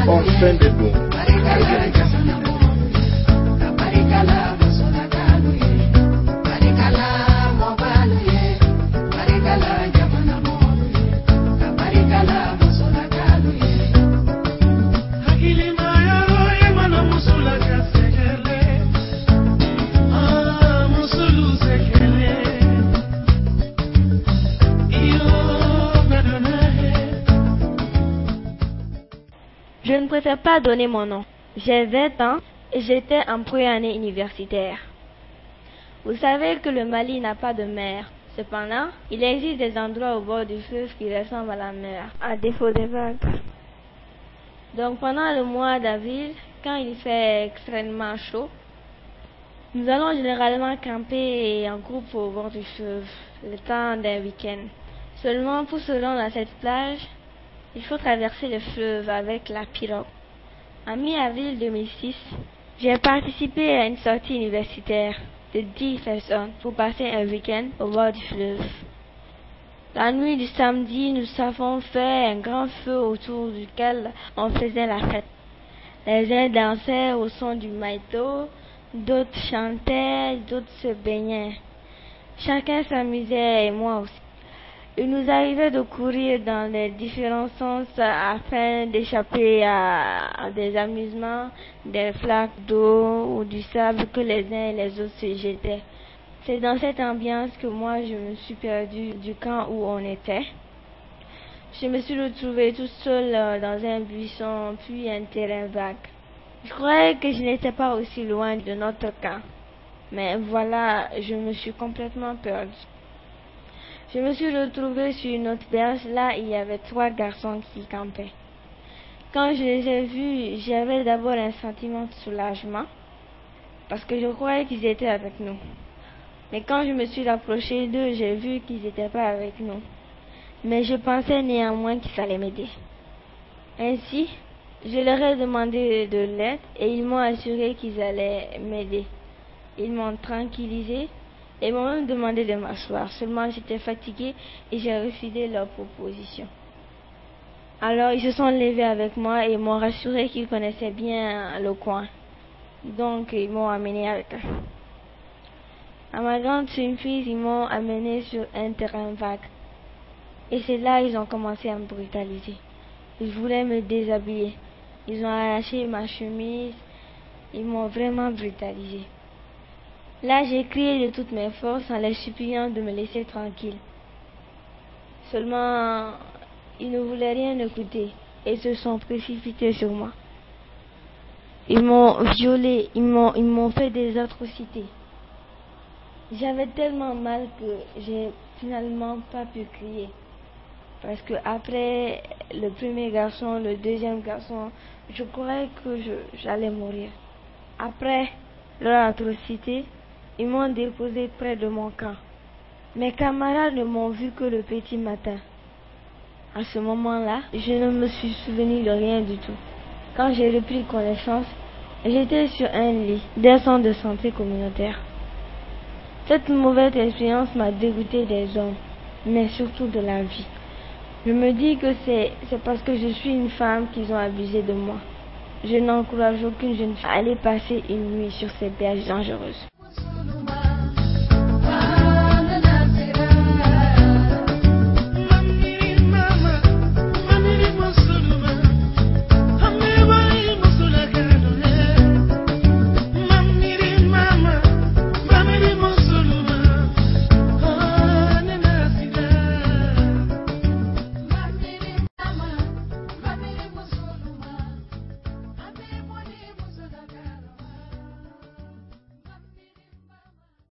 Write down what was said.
On fait des bons. Je ne préfère pas donner mon nom. J'ai 20 ans et j'étais en première année universitaire. Vous savez que le Mali n'a pas de mer. Cependant, il existe des endroits au bord du fleuve qui ressemblent à la mer, à défaut des vagues. Donc pendant le mois d'avril, quand il fait extrêmement chaud, nous allons généralement camper en groupe au bord du fleuve, le temps d'un week-end. Seulement pour se rendre à cette plage, il faut traverser le fleuve avec la pirogue. En mi-avril 2006, j'ai participé à une sortie universitaire de 10 personnes pour passer un week-end au bord du fleuve. La nuit du samedi, nous avons fait un grand feu autour duquel on faisait la fête. Les uns dansaient au son du maïto, d'autres chantaient, d'autres se baignaient. Chacun s'amusait et moi aussi. Il nous arrivait de courir dans les différents sens afin d'échapper à des amusements, des flaques d'eau ou du sable que les uns et les autres se jetaient. C'est dans cette ambiance que moi je me suis perdue du camp où on était. Je me suis retrouvée toute seule dans un buisson puis un terrain vague. Je croyais que je n'étais pas aussi loin de notre camp. Mais voilà, je me suis complètement perdue. Je me suis retrouvée sur une autre berge. Là, il y avait 3 garçons qui campaient. Quand je les ai vus, j'avais d'abord un sentiment de soulagement parce que je croyais qu'ils étaient avec nous. Mais quand je me suis rapprochée d'eux, j'ai vu qu'ils n'étaient pas avec nous. Mais je pensais néanmoins qu'ils allaient m'aider. Ainsi, je leur ai demandé de l'aide et ils m'ont assuré qu'ils allaient m'aider. Ils m'ont tranquillisé et m'ont même demandé de m'asseoir. Seulement j'étais fatiguée et j'ai refusé leur proposition. Alors ils se sont levés avec moi et m'ont rassuré qu'ils connaissaient bien le coin. Donc ils m'ont amené avec eux. À ma grande surprise, ils m'ont amené sur un terrain vague. Et c'est là qu'ils ont commencé à me brutaliser. Ils voulaient me déshabiller. Ils ont arraché ma chemise. Ils m'ont vraiment brutalisé. Là, j'ai crié de toutes mes forces en les suppliant de me laisser tranquille. Seulement, ils ne voulaient rien écouter et se sont précipités sur moi. Ils m'ont violée, ils m'ont fait des atrocités. J'avais tellement mal que j'ai finalement pas pu crier. Parce que après le premier garçon, le deuxième garçon, je croyais que j'allais mourir. Après leur atrocité, ils m'ont déposé près de mon camp. Mes camarades ne m'ont vu que le petit matin. À ce moment-là, je ne me suis souvenu de rien du tout. Quand j'ai repris connaissance, j'étais sur un lit d'un centre de santé communautaire. Cette mauvaise expérience m'a dégoûté des hommes, mais surtout de la vie. Je me dis que c'est parce que je suis une femme qu'ils ont abusé de moi. Je n'encourage aucune jeune fille à aller passer une nuit sur ces berges dangereuses.